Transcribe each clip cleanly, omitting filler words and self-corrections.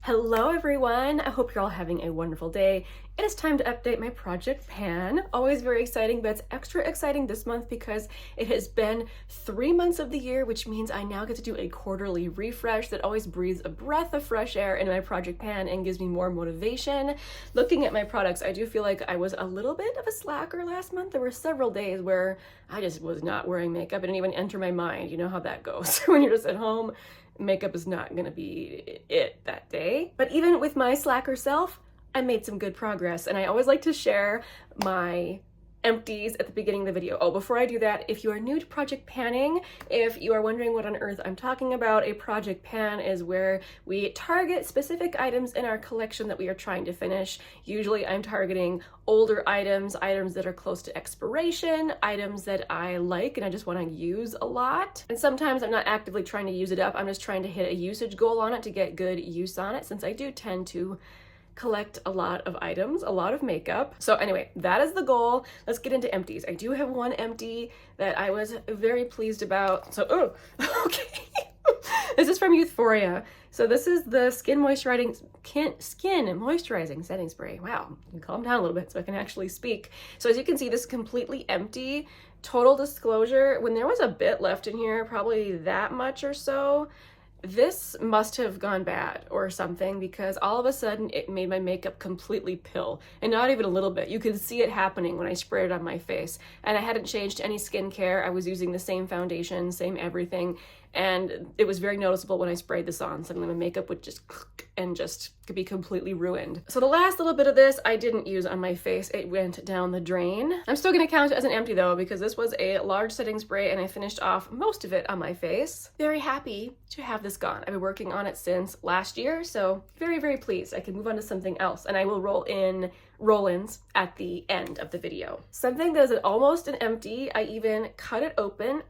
Hello everyone! I hope you're all having a wonderful day. It is time to update my project pan. Always very exciting, but it's extra exciting this month because it has been 3 months of the year, which means I now get to do a quarterly refresh that always breathes a breath of fresh air into my project pan and gives me more motivation. Looking at my products, I do feel like I was a little bit of a slacker last month. There were several days where I just was not wearing makeup. It didn't even enter my mind. You know how that goes when you're just at home. Makeup is not gonna be it that day. But even with my slacker self, I made some good progress, and I always like to share my empties at the beginning of the video. Oh, before I do that, if you are new to project panning, if you are wondering what on earth I'm talking about, a project pan is where we target specific items in our collection that we are trying to finish. Usually I'm targeting older items, items that are close to expiration, items that I like and I just want to use a lot. And sometimes I'm not actively trying to use it up, I'm just trying to hit a usage goal on it to get good use on it, since I do tend to collect a lot of items, a lot of makeup. So anyway, that is the goal. Let's get into empties. I do have one empty that I was very pleased about. So, oh, okay. This is from Euphoria. So this is the skin moisturizing setting spray. Wow, calm down a little bit so I can actually speak. So as you can see, this is completely empty. Total disclosure, when there was a bit left in here, probably that much or so, this must have gone bad or something, because all of a sudden it made my makeup completely pill, and not even a little bit. You could see it happening when I sprayed it on my face, and I hadn't changed any skincare. I was using the same foundation, same everything, and it was very noticeable when I sprayed this on. Suddenly my makeup would just and just could be completely ruined. So the last little bit of this I didn't use on my face. It went down the drain. I'm still gonna count it as an empty though, because this was a large setting spray and I finished off most of it on my face. Very happy to have this gone. I've been working on it since last year, so very, very pleased. I can move on to something else, and I will roll-ins at the end of the video. Something that is almost an empty, I even cut it open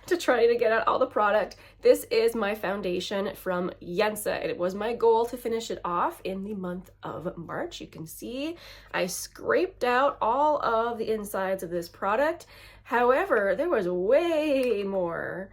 to try to get out all the product. This is my foundation from e.l.f, and it was my goal to finish it off in the month of March. You can see I scraped out all of the insides of this product. However, there was way more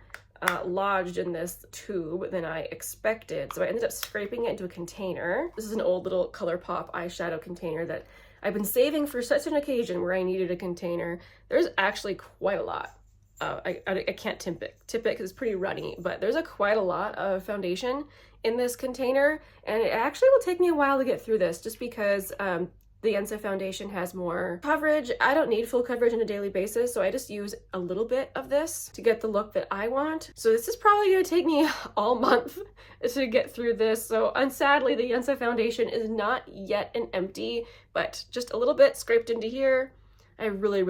lodged in this tube than I expected, so I ended up scraping it into a container. This is an old little ColourPop eyeshadow container that I've been saving for such an occasion where I needed a container. There's actually quite a lot. I can't tip it because it's pretty runny, but there's quite a lot of foundation in this container, and it actually will take me a while to get through this just because the e.l.f foundation has more coverage. I don't need full coverage on a daily basis, so I just use a little bit of this to get the look that I want. So this is probably going to take me all month to get through this. So sadly, the e.l.f foundation is not yet an empty, but just a little bit scraped into here. I really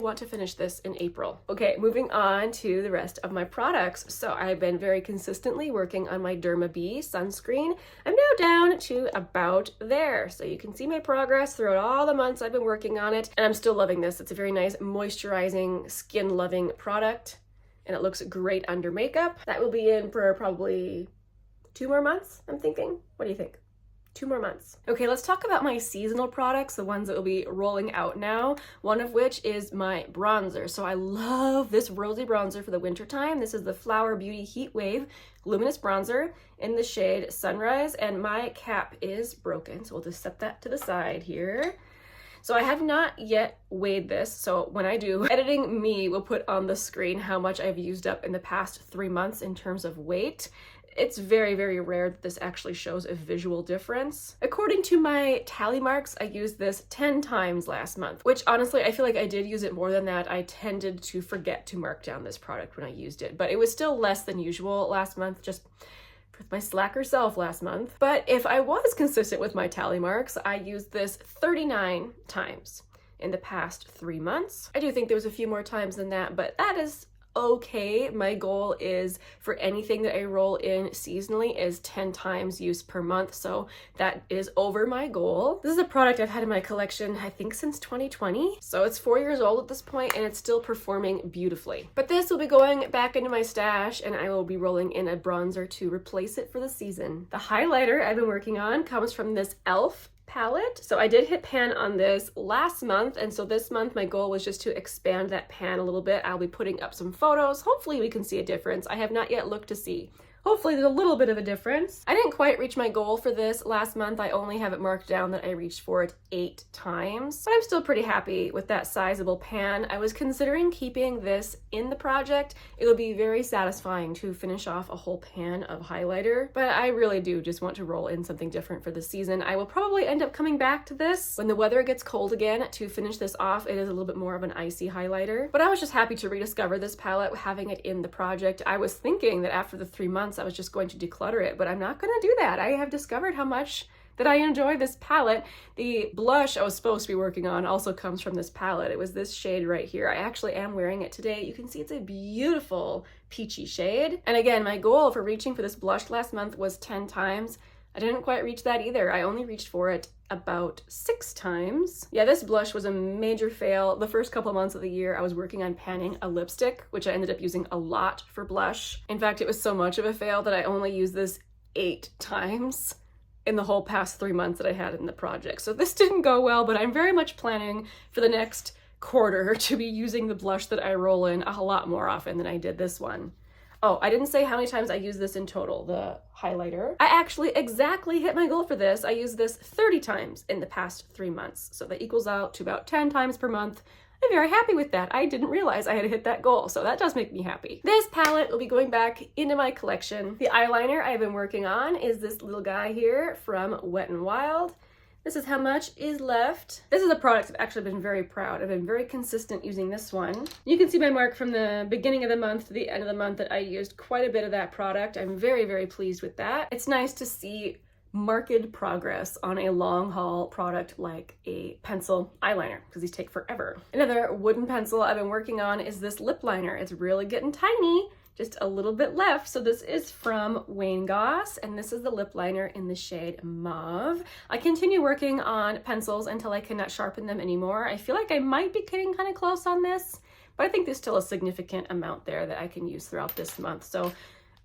want to finish this in April. Okay, moving on to the rest of my products. So I've been very consistently working on my Derma B sunscreen. I'm now down to about there. So you can see my progress throughout all the months I've been working on it, and I'm still loving this. It's a very nice moisturizing, skin-loving product, and it looks great under makeup. That will be in for probably 2 more months, I'm thinking. What do you think? 2 more months. Okay, let's talk about my seasonal products, the ones that will be rolling out now, one of which is my bronzer. So I love this rosy bronzer for the winter time. This is the Flower Beauty Heat Wave Luminous Bronzer in the shade Sunrise, and my cap is broken, so we'll just set that to the side here. So I have not yet weighed this, so when I do, editing me will put on the screen how much I've used up in the past 3 months in terms of weight. It's very, very rare that this actually shows a visual difference. According to my tally marks, I used this 10 times last month, which honestly, I feel like I did use it more than that. I tended to forget to mark down this product when I used it, but it was still less than usual last month, just with my slacker self last month. But if I was consistent with my tally marks, I used this 39 times in the past 3 months. I do think there was a few more times than that, but that is okay. My goal is for anything that I roll in seasonally is 10 times use per month, so that is over my goal. This is a product I've had in my collection, I think, since 2020, so it's 4 years old at this point, and it's still performing beautifully. But this will be going back into my stash, and I will be rolling in a bronzer to replace it for the season. The highlighter I've been working on comes from this e.l.f palette. So I did hit pan on this last month, and so this month my goal was just to expand that pan a little bit. I'll be putting up some photos. Hopefully we can see a difference. I have not yet looked to see. hopefully there's a little bit of a difference. I didn't quite reach my goal for this last month. I only have it marked down that I reached for it 8 times, but I'm still pretty happy with that sizable pan. I was considering keeping this in the project. It would be very satisfying to finish off a whole pan of highlighter, but I really do just want to roll in something different for the season. I will probably end up coming back to this when the weather gets cold again to finish this off. It is a little bit more of an icy highlighter, but I was just happy to rediscover this palette, having it in the project. I was thinking that after the 3 months I was just going to declutter it, but I'm not going to do that. I have discovered how much that I enjoy this palette. The blush I was supposed to be working on also comes from this palette. It was this shade right here. I actually am wearing it today. You can see it's a beautiful peachy shade. And again, my goal for reaching for this blush last month was 10 times. I didn't quite reach that either. I only reached for it about 6 times. Yeah, this blush was a major fail. The first couple of months of the year, I was working on panning a lipstick, which I ended up using a lot for blush. In fact, it was so much of a fail that I only used this 8 times in the whole past 3 months that I had in the project. So this didn't go well, but I'm very much planning for the next quarter to be using the blush that I roll in a lot more often than I did this one. Oh, I didn't say how many times I used this in total, the highlighter. I actually exactly hit my goal for this. I used this 30 times in the past 3 months. So that equals out to about 10 times per month. I'm very happy with that. I didn't realize I had hit that goal, so that does make me happy. This palette will be going back into my collection. The eyeliner I've been working on is this little guy here from Wet n Wild. This is how much is left. This is a product I've actually been very proud. I've been very consistent using this one. You can see my mark from the beginning of the month to the end of the month that I used quite a bit of that product. I'm very, very pleased with that. It's nice to see marked progress on a long haul product like a pencil eyeliner, because these take forever. Another wooden pencil I've been working on is this lip liner. It's really getting tiny, just a little bit left. So this is from Wayne Goss, and this is the lip liner in the shade Mauve. I continue working on pencils until I cannot sharpen them anymore. I feel like I might be getting kind of close on this, but I think there's still a significant amount there that I can use throughout this month. So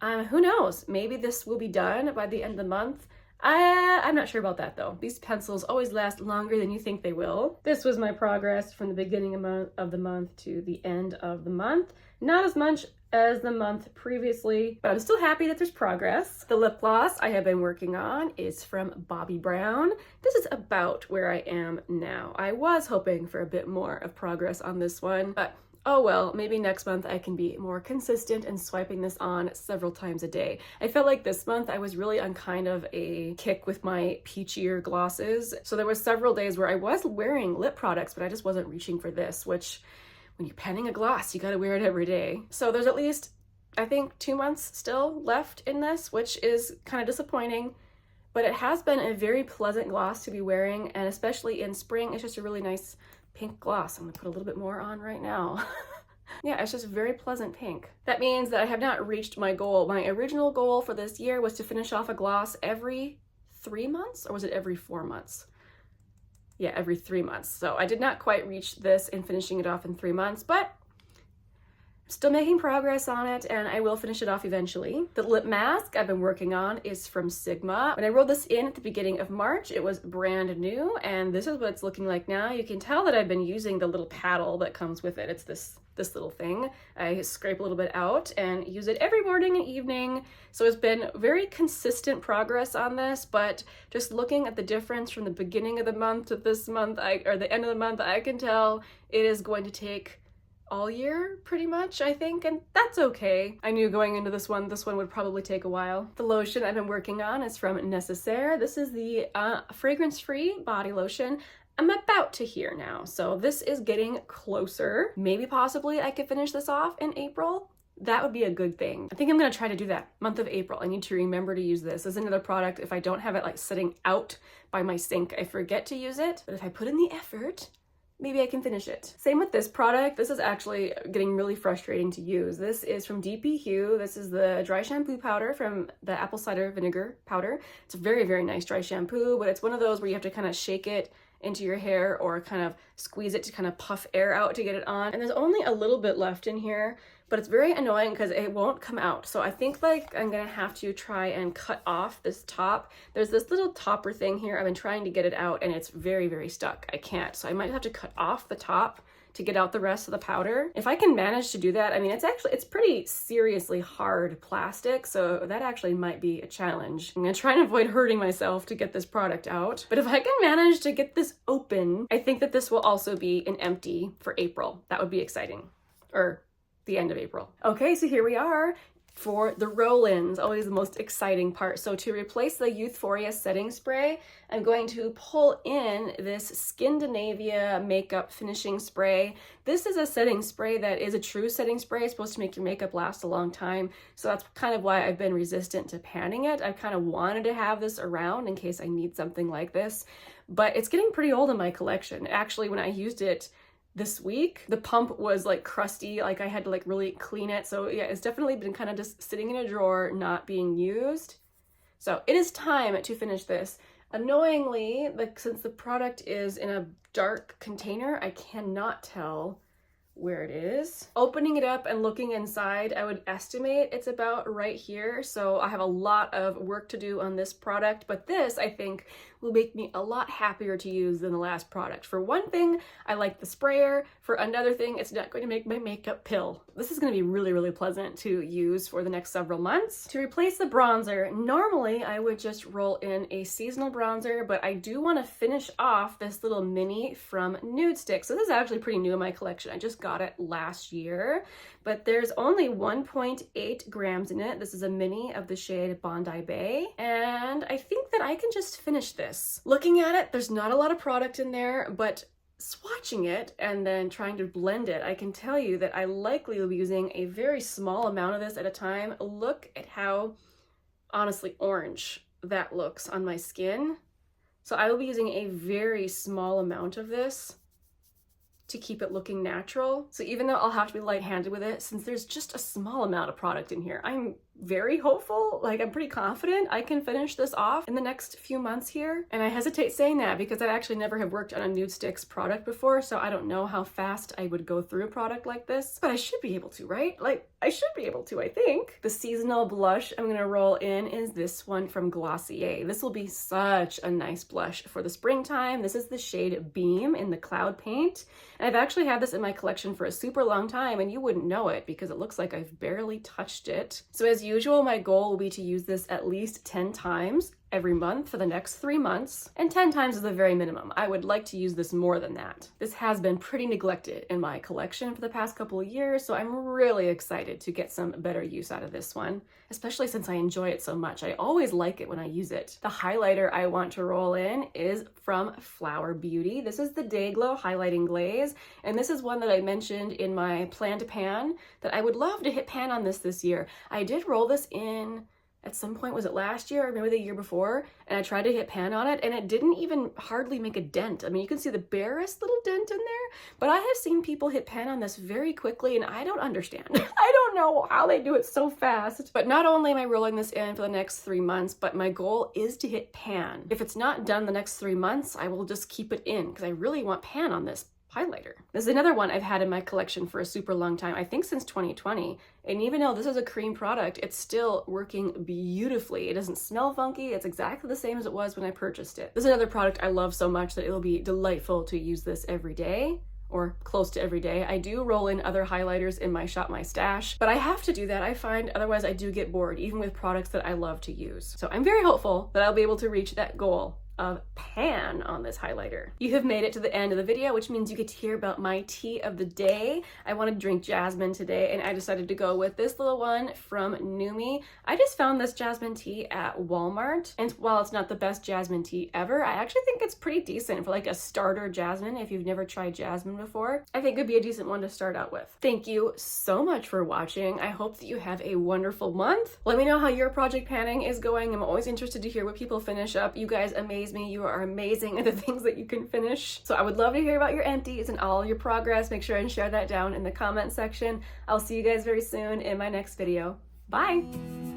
who knows? Maybe this will be done by the end of the month. I'm not sure about that though. These pencils always last longer than you think they will. This was my progress from the beginning of the month to the end of the month. Not as much as the month previously, but I'm still happy that there's progress. The lip gloss I have been working on is from Bobbi Brown. This is about where I am now. I was hoping for a bit more of progress on this one, but oh well, maybe next month I can be more consistent and swiping this on several times a day. I felt like this month I was really on kind of a kick with my peachier glosses. So there was several days where I was wearing lip products, but I just wasn't reaching for this, which when you're penning a gloss, you gotta wear it every day. So there's at least, I think, 2 months still left in this, which is kind of disappointing, but it has been a very pleasant gloss to be wearing, and especially in spring, it's just a really nice pink gloss. I'm gonna put a little bit more on right now. Yeah, it's just very pleasant pink. That means that I have not reached my goal. My original goal for this year was to finish off a gloss every 3 months, or was it every 4 months? Yeah, every 3 months. So I did not quite reach this in finishing it off in 3 months, but still making progress on it, and I will finish it off eventually. The lip mask I've been working on is from Sigma. When I rolled this in at the beginning of March, it was brand new, and this is what it's looking like now. You can tell that I've been using the little paddle that comes with it. It's this little thing. I scrape a little bit out and use it every morning and evening. So it's been very consistent progress on this, but just looking at the difference from the beginning of the month to this month, or the end of the month, I can tell it is going to take all year pretty much, I think, and that's okay. I knew going into this one would probably take a while. The lotion I've been working on is from Necessaire. This is the fragrance-free body lotion. I'm about to here now, so this is getting closer. Maybe possibly I could finish this off in April. That would be a good thing. I think I'm gonna try to do that. Month of April, I need to remember to use this. This is another product, if I don't have it like sitting out by my sink, I forget to use it, but if I put in the effort, maybe I can finish it. Same with this product. This is actually getting really frustrating to use. This is from DP Hue. This is the dry shampoo powder from the apple cider vinegar powder. It's a very, very nice dry shampoo, but it's one of those where you have to kind of shake it into your hair or kind of squeeze it to kind of puff air out to get it on. And there's only a little bit left in here, but it's very annoying because it won't come out. So I think like I'm gonna have to try and cut off this top. There's this little topper thing here. I've been trying to get it out and it's very, very stuck. I can't. So I might have to cut off the top to get out the rest of the powder. If I can manage to do that, I mean, it's pretty seriously hard plastic, so that actually might be a challenge. I'm gonna try and avoid hurting myself to get this product out. But if I can manage to get this open, I think that this will also be an empty for April. That would be exciting. Or the end of April. Okay, so here we are for the roll-ins, always the most exciting part. So to replace the Youthforia setting spray, I'm going to pull in this Skindinavia makeup finishing spray. This is a setting spray that is a true setting spray. It's supposed to make your makeup last a long time. So that's kind of why I've been resistant to panning it. I've kind of wanted to have this around in case I need something like this, but it's getting pretty old in my collection. Actually, when I used it this week, the pump was like crusty, like I had to like really clean it. So yeah, it's definitely been kind of just sitting in a drawer, not being used. So it is time to finish this. Annoyingly, like since the product is in a dark container, I cannot tell where it is. Opening it up and looking inside, I would estimate it's about right here. So I have a lot of work to do on this product, but this I think will make me a lot happier to use than the last product. For one thing, I like the sprayer. For another thing, it's not going to make my makeup pill. This is going to be really, really pleasant to use for the next several months. To replace the bronzer, normally I would just roll in a seasonal bronzer, but I do want to finish off this little mini from Nude Stick. So this is actually pretty new in my collection. I just got it last year, but there's only 1.8 grams in it. This is a mini of the shade Bondi Bay, and I think that I can just finish this. Looking at it, there's not a lot of product in there, but swatching it and then trying to blend it, I can tell you that I likely will be using a very small amount of this at a time. Look at how honestly orange that looks on my skin. So I will be using a very small amount of this to keep it looking natural. So even though I'll have to be light-handed with it, since there's just a small amount of product in here, I'm very hopeful, like I'm pretty confident I can finish this off in the next few months here. And I hesitate saying that because I actually never have worked on a Nude Sticks product before, so I don't know how fast I would go through a product like this, but I should be able to, right? Like, I should be able to, I think. The seasonal blush I'm gonna roll in is this one from Glossier. This will be such a nice blush for the springtime. This is the shade Beam in the Cloud Paint. And I've actually had this in my collection for a super long time, and you wouldn't know it because it looks like I've barely touched it. So as usual, my goal will be to use this at least 10 times every month for the next 3 months, and 10 times is the very minimum. I would like to use this more than that. This has been pretty neglected in my collection for the past couple of years, so I'm really excited to get some better use out of this one, especially since I enjoy it so much. I always like it when I use it. The highlighter I want to roll in is from Flower Beauty. This is the Day Glow Highlighting Glaze, and this is one that I mentioned in my plan to pan that I would love to hit pan on this year. I did roll this in at some point, was it last year or maybe the year before, and I tried to hit pan on it and it didn't even hardly make a dent. I mean, you can see the barest little dent in there, but I have seen people hit pan on this very quickly and I don't understand. I don't know how they do it so fast. But not only am I rolling this in for the next 3 months, but my goal is to hit pan. If it's not done the next 3 months, I will just keep it in because I really want pan on this highlighter. This is another one I've had in my collection for a super long time, I think since 2020. And even though this is a cream product, it's still working beautifully. It doesn't smell funky. It's exactly the same as it was when I purchased it. This is another product I love so much that it'll be delightful to use this every day, or close to every day. I do roll in other highlighters in my Shop My Stash, but I have to do that, I find, otherwise I do get bored, even with products that I love to use. So I'm very hopeful that I'll be able to reach that goal of pan on this highlighter. You have made it to the end of the video, which means you get to hear about my tea of the day. I wanted to drink jasmine today, and I decided to go with this little one from Numi. I just found this jasmine tea at Walmart, and while it's not the best jasmine tea ever, I actually think it's pretty decent for like a starter jasmine. If you've never tried jasmine before, I think it would be a decent one to start out with. Thank you so much for watching. I hope that you have a wonderful month. Let me know how your project panning is going. I'm always interested to hear what people finish up. You guys amaze me. You are amazing at the things that you can finish. So I would love to hear about your empties and all your progress. Make sure and share that down in the comment section. I'll see you guys very soon in my next video. Bye!